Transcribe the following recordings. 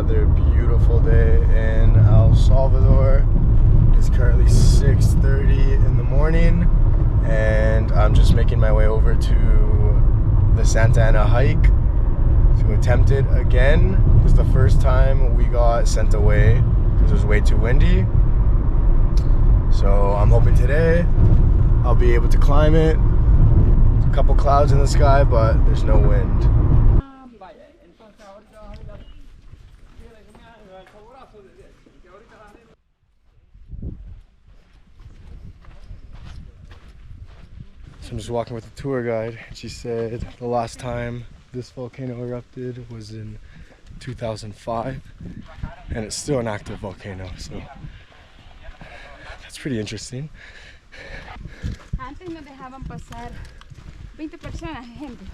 another beautiful day in El Salvador. It's currently 6:30 in the morning and I'm just making my way over to the Santa Ana hike to attempt it again. It was the first time we got sent away because it was way too windy. So I'm hoping today I'll be able to climb it. There's a couple clouds in the sky, but there's no wind. So I'm just walking with the tour guide. She said the last time this volcano erupted was in 2005 and it's still an active volcano, so that's pretty interesting. Antes nos dejaban pasar 20 personas, ejemplo,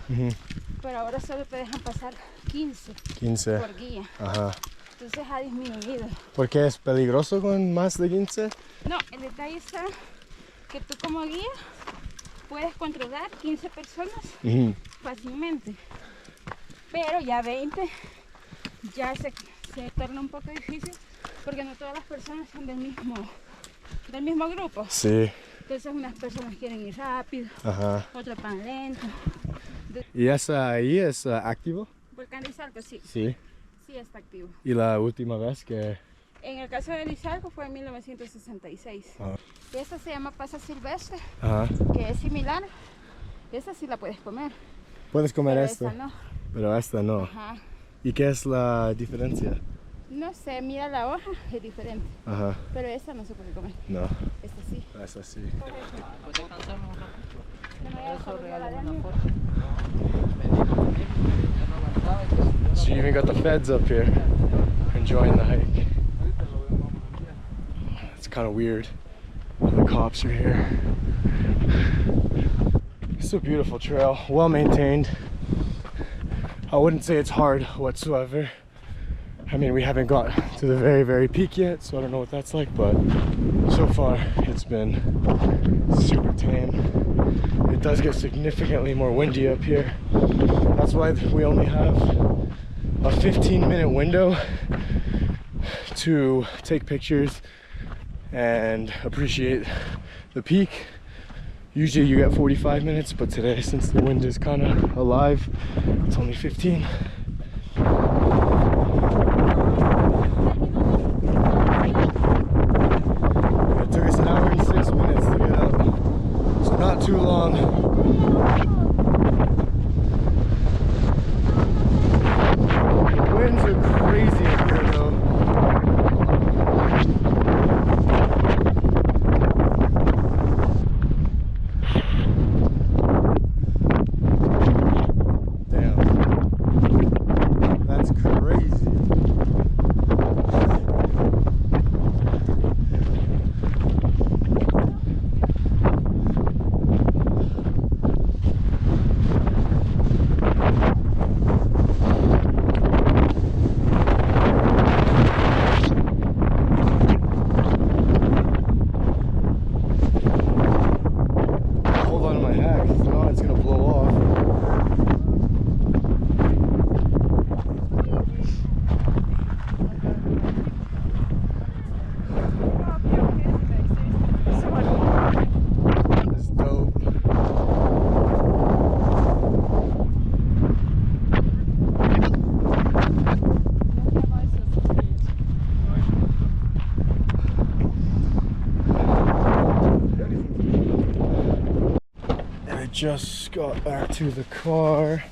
pero ahora solo te dejan pasar 15 por guía. Ajá. Entonces ha disminuido. ¿Por qué es peligroso con más de 15? No, el detalle está que tú como guía puedes controlar 15 personas fácilmente, pero ya 20 ya se torna un poco difícil porque no todas las personas son del mismo grupo. Sí. Entonces unas personas quieren ir rápido, otras van lento. ¿Y esa ahí es activo? Volcán de Izalco, sí. Sí. Sí está activo. ¿Y la última vez que...? En el caso de Izalco fue en 1966. Y esta se llama pasa silvestre, que es similar. Esta sí la puedes comer. Puedes comer esta, no. Pero esta no. Ajá. ¿Y qué es la diferencia? No sé, mira la hoja, es diferente. Pero esta no se puede comer. No. Esta sí. Esta sí. So you even got the feds up here enjoying the hike. It's kind of weird. The cops are here. It's a beautiful trail, well maintained. I wouldn't say it's hard whatsoever. I mean, we haven't got to the very peak yet, so I don't know what that's like, but so far it's been super tame. It does get significantly more windy up here. That's why we only have a 15-minute window to take pictures and appreciate the peak. Usually you get 45 minutes, but today, since the wind is kind of alive, it's only 15. It took us an hour and 6 minutes to get up, so not too long. The winds are crazy up here though. Just got back to the car.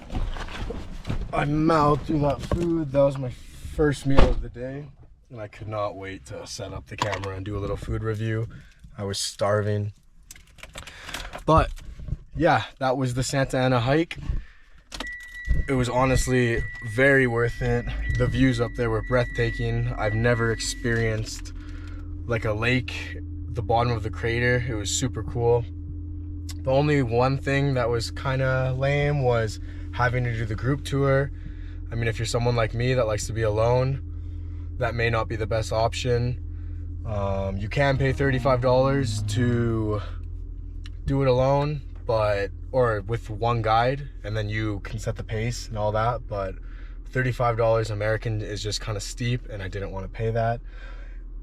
I mouthed through that food. That was my first meal of the day and I could not wait to set up the camera and do a little food review. I was starving. But yeah, that was the Santa Ana hike. It was honestly very worth it. The views up there were breathtaking. I've never experienced like a lake, the bottom of the crater. It was super cool. The only one thing that was kind of lame was having to do the group tour. I mean, if you're someone like me that likes to be alone, that may not be the best option. You can pay $35 to do it alone, or with one guide, and then you can set the pace and all that, but $35 American is just kind of steep, and I didn't want to pay that.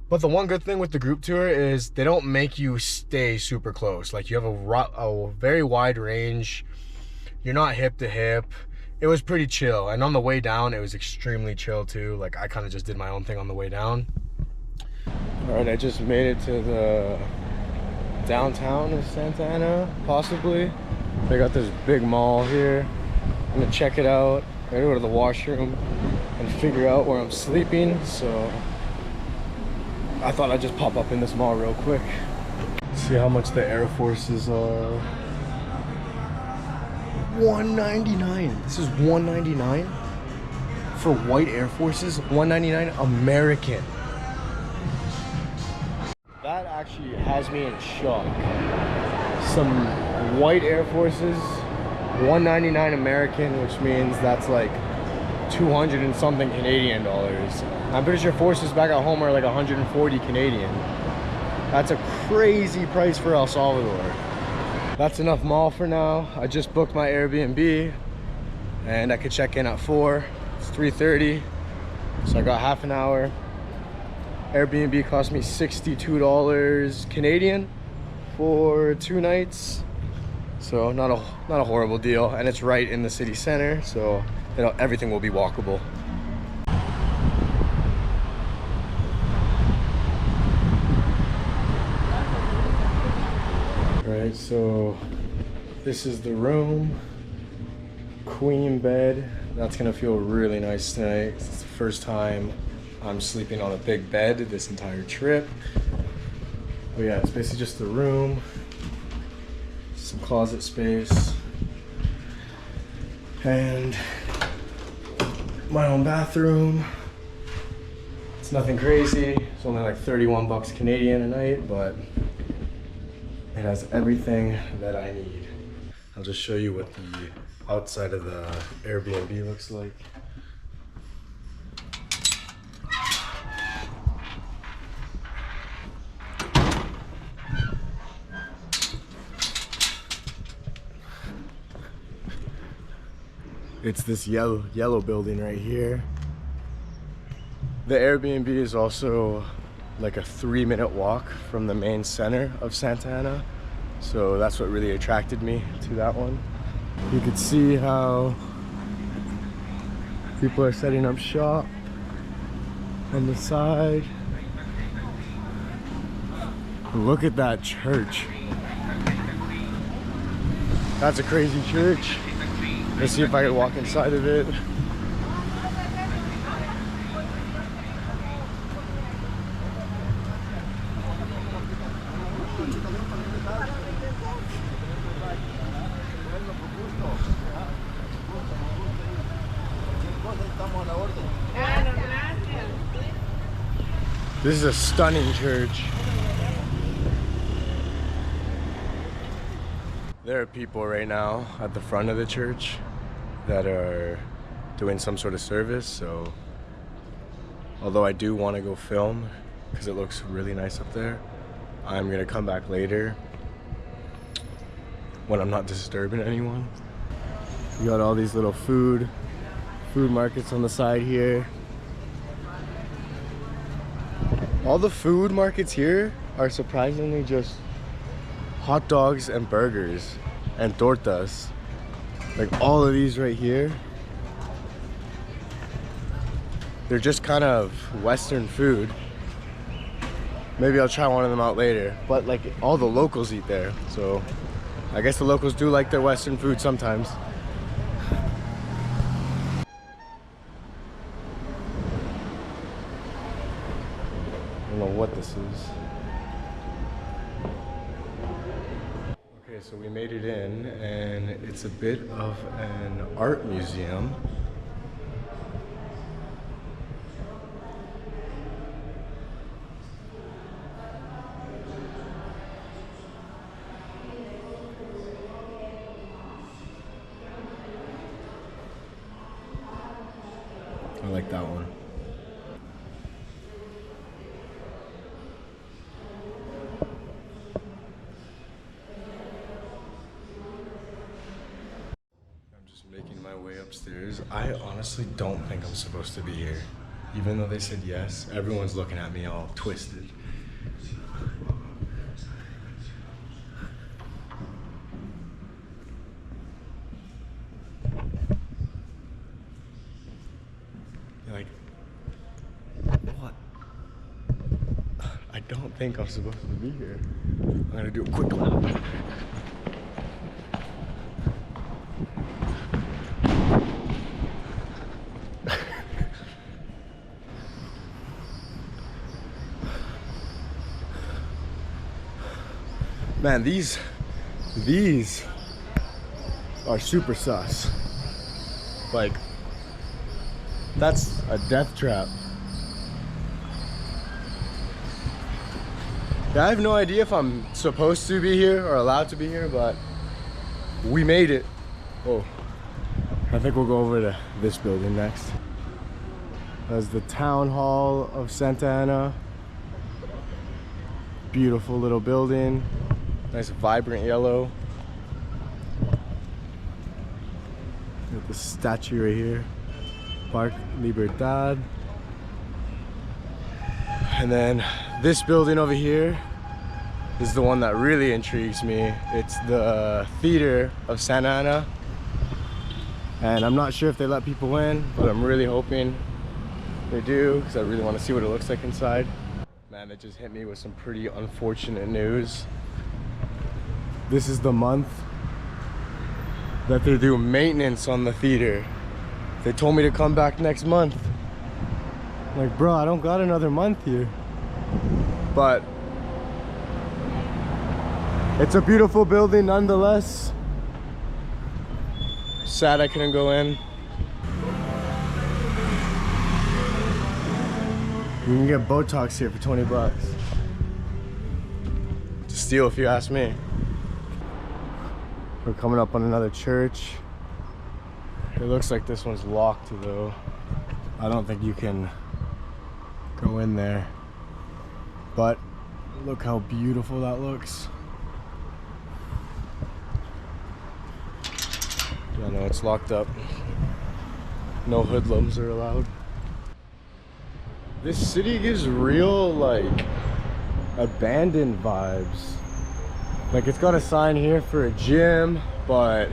But the one good thing with the group tour is they don't make you stay super close. Like, you have a very wide range. You're not hip to hip. It was pretty chill. And on the way down, it was extremely chill too. Like, I kind of just did my own thing on the way down. All right, I just made it to the downtown of Santa Ana, possibly. They got this big mall here. I'm gonna check it out. I gotta go to the washroom and figure out where I'm sleeping. So I thought I'd just pop up in this mall real quick. See how much the Air Forces are. $199. This is $199 for white Air Forces. $199 American. That actually has me in shock. Some white Air Forces, $199 American, which means that's like 200 and something Canadian dollars. I'm pretty sure forces back at home are like 140 Canadian. That's a crazy price for El Salvador. That's enough mall for now. I just booked my Airbnb and I could check in at 4. It's 3:30, so I got half an hour. Airbnb cost me $62 Canadian for 2 nights. So not a horrible deal, and it's right in the city center, so everything will be walkable. Alright, so this is the room. Queen bed. That's gonna feel really nice tonight. It's the first time I'm sleeping on a big bed this entire trip. But yeah, it's basically just the room, some closet space, and my own bathroom. It's nothing crazy. It's only like 31 bucks Canadian a night, but it has everything that I need. I'll just show you what the outside of the Airbnb looks like. It's this yellow building right here. The Airbnb is also like a 3-minute walk from the main center of Santa Ana. So that's what really attracted me to that one. You could see how people are setting up shop on the side. Look at that church. That's a crazy church. Let's see if I can walk inside of it. This is a stunning church. There are people right now at the front of the church that are doing some sort of service, so although I do want to go film because it looks really nice up there, I'm gonna come back later when I'm not disturbing anyone. You got all these little food markets on the side here. All the food markets here are surprisingly just hot dogs and burgers and tortas. Like all of these right here, they're just kind of Western food. Maybe I'll try one of them out later, but like all the locals eat there, so I guess the locals do like their Western food sometimes. I don't know what this is. Okay, so we made it in, and it's a bit of an art museum. I like that one. I'm just making my way upstairs. I honestly don't think I'm supposed to be here. Even though they said yes, everyone's looking at me all twisted. Like, what? I don't think I'm supposed to be here. I'm gonna do a quick lap. Man, these are super sus. Like, that's a death trap. Yeah, I have no idea if I'm supposed to be here or allowed to be here, but we made it. Oh, I think we'll go over to this building next. That's the Town Hall of Santa Ana. Beautiful little building. Nice vibrant yellow. Got the statue right here. Parque Libertad. And then this building over here is the one that really intrigues me. It's the Theater of Santa Ana. And I'm not sure if they let people in, but I'm really hoping they do, because I really want to see what it looks like inside. Man, it just hit me with some pretty unfortunate news. This is the month that they're doing maintenance on the theater. They told me to come back next month. Like, bro, I don't got another month here. But it's a beautiful building nonetheless. Sad I couldn't go in. You can get Botox here for 20 bucks. It's a steal if you ask me. We're coming up on another church. It looks like this one's locked though. I don't think you can go in there. But look how beautiful that looks. Yeah, no, it's locked up. No hoodlums are allowed. This city gives real, like, abandoned vibes. Like, it's got a sign here for a gym, but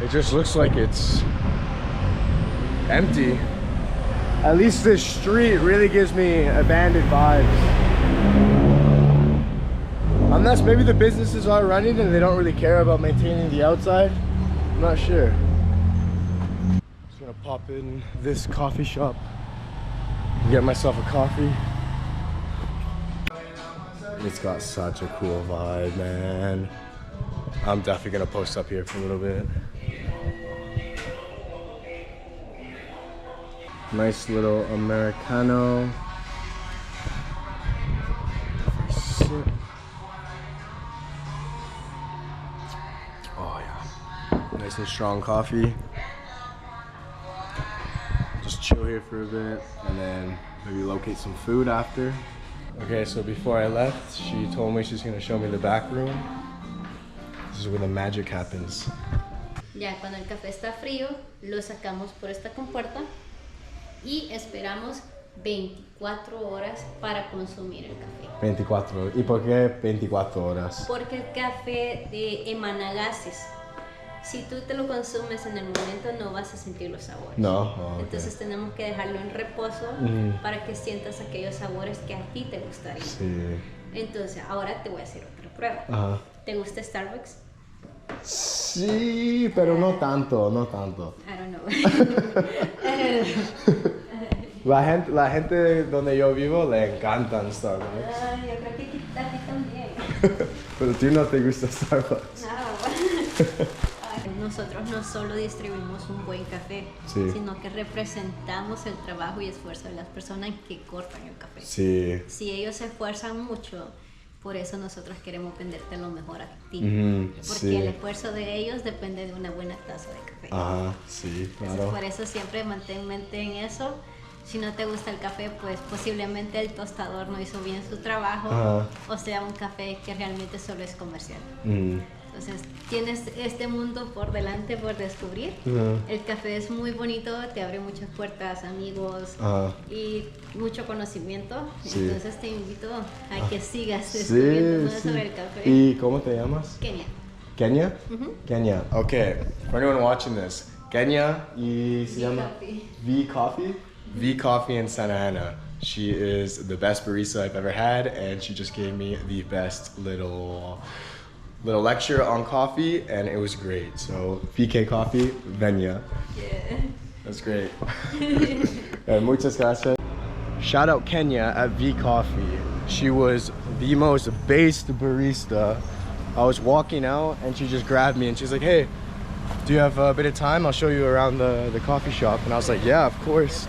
it just looks like it's empty. At least this street really gives me abandoned vibes. Unless maybe the businesses are running and they don't really care about maintaining the outside. I'm not sure. Just gonna pop in this coffee shop and get myself a coffee. It's got such a cool vibe, man. I'm definitely gonna post up here for a little bit. Nice little Americano. Oh yeah, nice and strong coffee. Just chill here for a bit and then maybe locate some food after. Okay, so before I left, she told me she's gonna show me the back room. This is where the magic happens. Ya cuando el café está frío, lo sacamos por esta compuerta y esperamos 24 horas para consumir el café. 24. ¿Y por qué 24 horas? Porque el café emana gases. Si tú te lo consumes en el momento no vas a sentir los sabores. No. Oh, okay. Entonces tenemos que dejarlo en reposo para que sientas aquellos sabores que a ti te gustarían. Sí. Entonces ahora te voy a hacer otra prueba. Ajá. ¿Te gusta Starbucks? Sí, pero no tanto, no tanto. I don't know. La gente donde yo vivo le encantan Starbucks. Yo creo que a ti también. Pero tú no te gusta Starbucks. No. Nosotros no solo distribuimos un buen café, sí, sino que representamos el trabajo y esfuerzo de las personas que cortan el café. Sí. Si ellos se esfuerzan mucho, por eso nosotros queremos venderte lo mejor a ti. Porque sí, el esfuerzo de ellos depende de una buena taza de café. Ajá, sí, claro. Entonces, por eso siempre mantén mente en eso. Si no te gusta el café, pues posiblemente el tostador no hizo bien su trabajo. Ajá. O sea, un café que realmente solo es comercial. Entonces, O sea, tienes este mundo por delante por descubrir. El café es muy bonito, te abre muchas puertas, amigos y mucho conocimiento. Sí. Entonces te invito a que sigas descubriendo más sobre el café. ¿Y cómo te llamas? Kenia. Kenya? Kenya. Okay. For anyone watching this, Kenya y se llama V Coffee. V Coffee in Santa Ana. She is the best barista I've ever had, and she just gave me the best little lecture on coffee, and it was great. So VK Coffee, Venya. Yeah. That's great. Muchas gracias. Shout out Kenya at V Coffee. She was the most based barista. I was walking out and she just grabbed me and she's like, hey, do you have a bit of time? I'll show you around the coffee shop. And I was like, yeah, of course.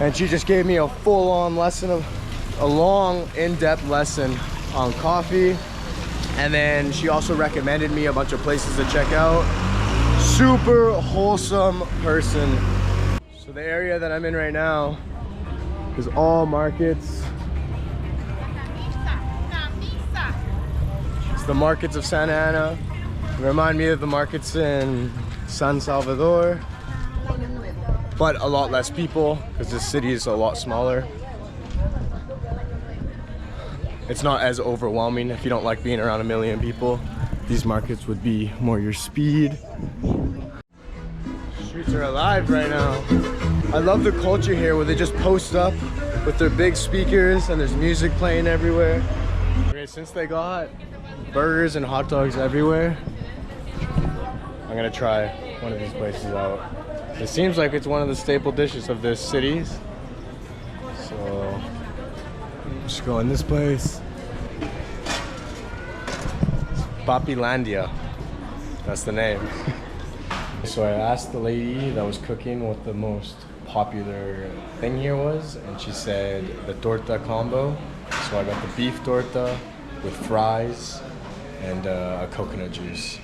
And she just gave me a full-on lesson, a long, in-depth lesson on coffee. And then she also recommended me a bunch of places to check out. Super wholesome person. So the area that I'm in right now is all markets. It's the markets of Santa Ana. They remind me of the markets in San Salvador, but a lot less people because this city is a lot smaller. It's not as overwhelming if you don't like being around a million people. These markets would be more your speed. Streets are alive right now. I love the culture here where they just post up with their big speakers and there's music playing everywhere. Okay, since they got burgers and hot dogs everywhere, I'm gonna try one of these places out. It seems like it's one of the staple dishes of this city. So, just go in this place. Papilandia. That's the name. So I asked the lady that was cooking what the most popular thing here was, and she said the torta combo. So I got the beef torta with fries and a coconut juice.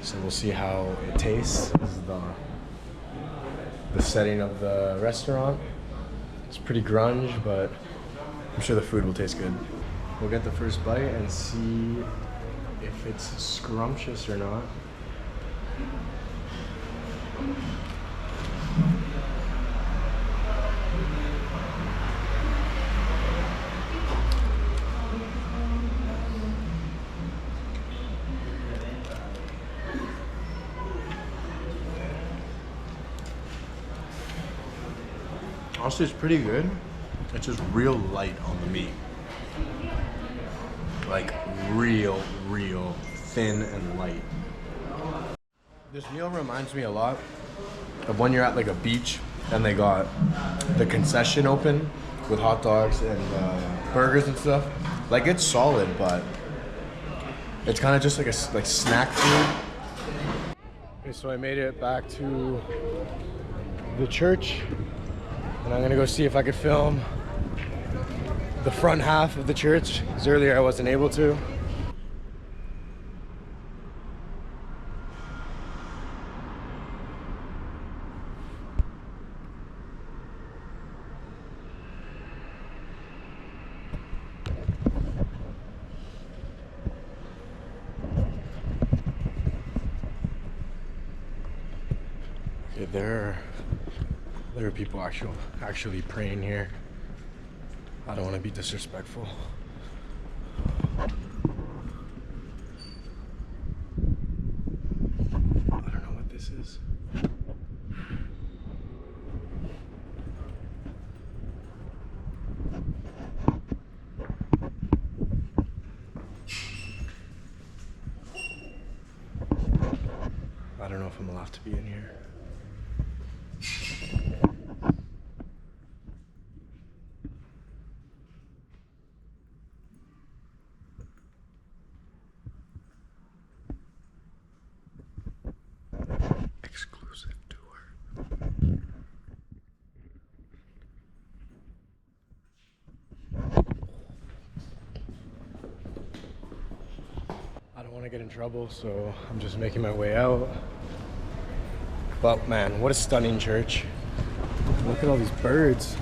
So we'll see how it tastes. This is the setting of the restaurant. It's pretty grunge, but I'm sure the food will taste good. We'll get the first bite and see if it's scrumptious or not. Honestly, it's pretty good. It's just real light on the meat. Like real thin and light. This meal reminds me a lot of when you're at like a beach and they got the concession open with hot dogs and burgers and stuff. Like it's solid, but it's kind of just like a snack food. Okay, so I made it back to the church. And I'm gonna go see if I could film the front half of the church, because earlier I wasn't able to. Okay, there are people actually praying here. I don't want to be disrespectful. I don't know what this is. I don't know if I'm allowed to be in here. Exclusive tour. I don't want to get in trouble, so I'm just making my way out. But man, what a stunning church. Look at all these birds.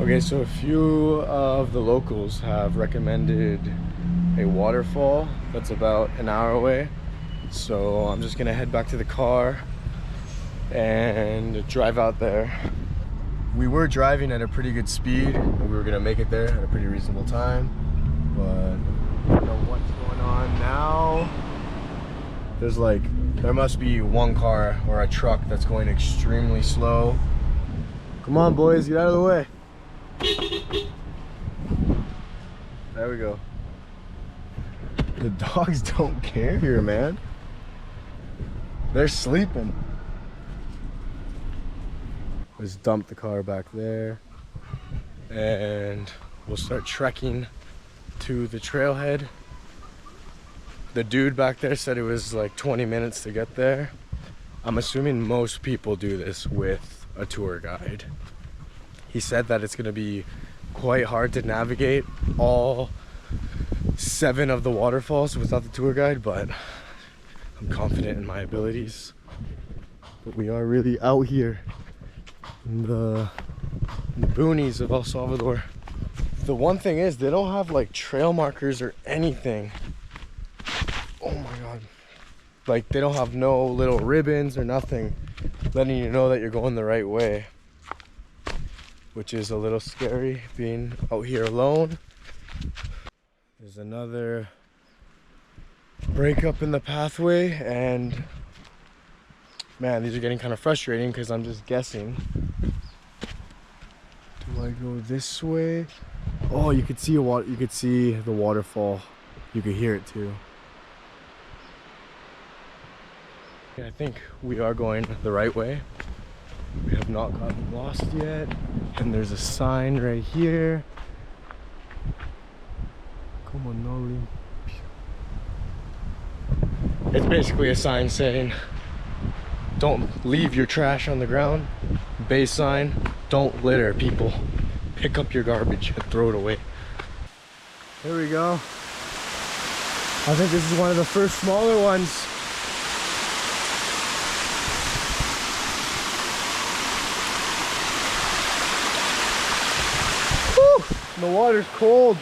Okay, Okay, so a few of the locals have recommended a waterfall that's about an hour away. So I'm just gonna head back to the car and drive out there. We were driving at a pretty good speed and we were gonna make it there at a pretty reasonable time, but I don't know what's going on now. There must be one car or a truck that's going extremely slow. Come on boys, get out of the way. There we go. The dogs don't care here, man. They're sleeping. Let's dump the car back there and we'll start trekking to the trailhead. The dude back there said it was like 20 minutes to get there. I'm assuming most people do this with a tour guide. He said that it's gonna be quite hard to navigate all 7 of the waterfalls without the tour guide, but I'm confident in my abilities. But we are really out here in the boonies of El Salvador. The one thing is they don't have like trail markers or anything. Oh my god. Like they don't have no little ribbons or nothing letting you know that you're going the right way, which is a little scary being out here alone. There's another break up in the pathway, and man, these are getting kind of frustrating because I'm just guessing. Do I go this way? Oh, you could see you could see the waterfall. You could hear it too. Okay, I think we are going the right way. We have not gotten lost yet. And there's a sign right here. Como no limpio. It's basically a sign saying, don't leave your trash on the ground. Base sign, don't litter, people. Pick up your garbage and throw it away. Here we go. I think this is one of the first smaller ones. The water's cold.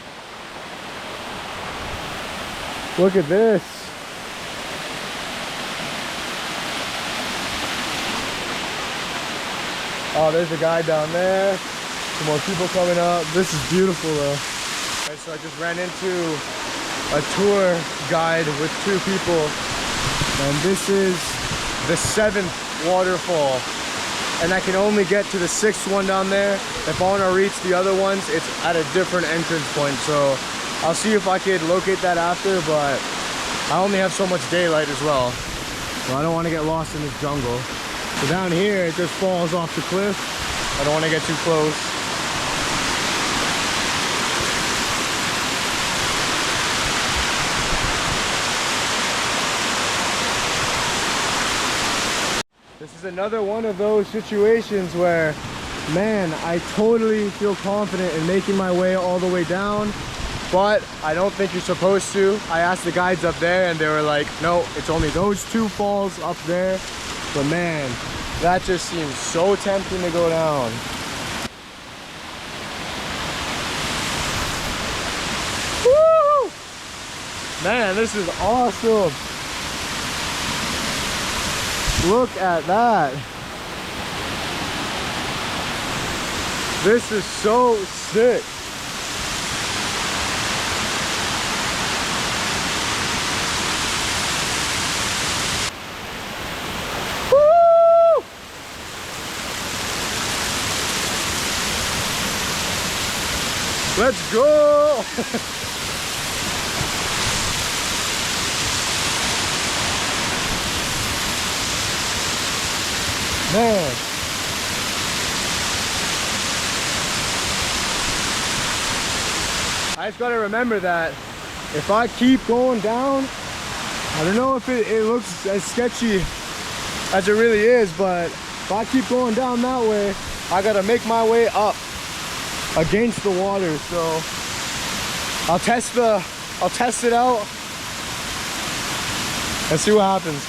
Look at this. Oh, there's a guy down there. Some more people coming up. This is beautiful though. Right, so I just ran into a tour guide with 2 people. And this is the 7th waterfall. And I can only get to the 6th one down there. If I want to reach the other ones, it's at a different entrance point. So I'll see if I could locate that after, but I only have so much daylight as well. So I don't want to get lost in this jungle. So down here, it just falls off the cliff. I don't want to get too close. This is another one of those situations where, man, I totally feel confident in making my way all the way down, but I don't think you're supposed to. I asked the guides up there and they were like, no, it's only those 2 falls up there. But man, that just seems so tempting to go down. Woo! Man, this is awesome. Look at that. This is so sick. Woo! Let's go. Man. I just gotta remember that if I keep going down, I don't know if it looks as sketchy as it really is, but if I keep going down that way, I gotta make my way up against the water. So I'll test it out and see what happens.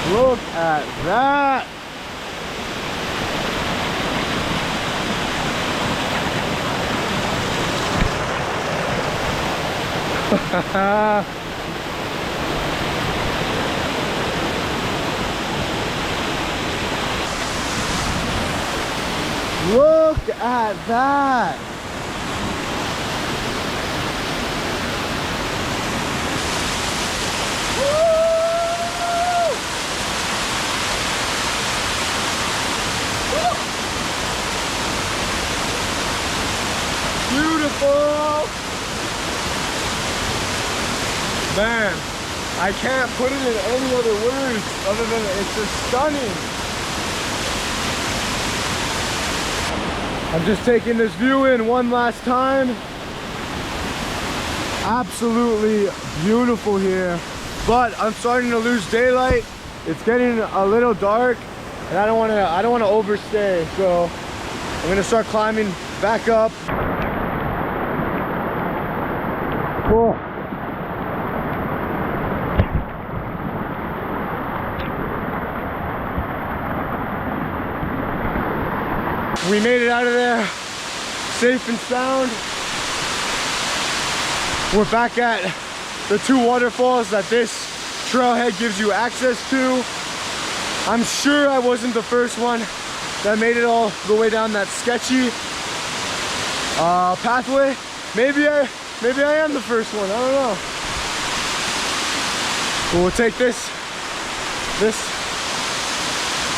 Look at that. Look at that. Beautiful. Man, I can't put it in any other words other than it's just stunning. I'm just taking this view in one last time. Absolutely beautiful here, but I'm starting to lose daylight. It's getting a little dark, and I don't want to overstay. So I'm gonna start climbing back up. Cool. We made it out of there safe and sound. We're back at the 2 waterfalls that this trailhead gives you access to. I'm sure I wasn't the first one that made it all the way down that sketchy pathway. Maybe I am the first one, I don't know. But we'll take this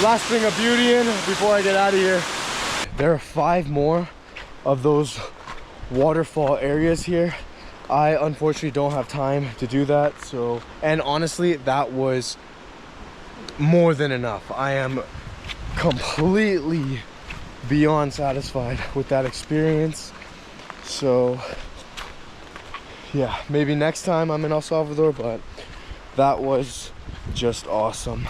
last thing of beauty in before I get out of here. There are 5 more of those waterfall areas here. I unfortunately don't have time to do that, so, and honestly that was more than enough. I am completely beyond satisfied with that experience. So yeah, maybe next time I'm in El Salvador, but that was just awesome.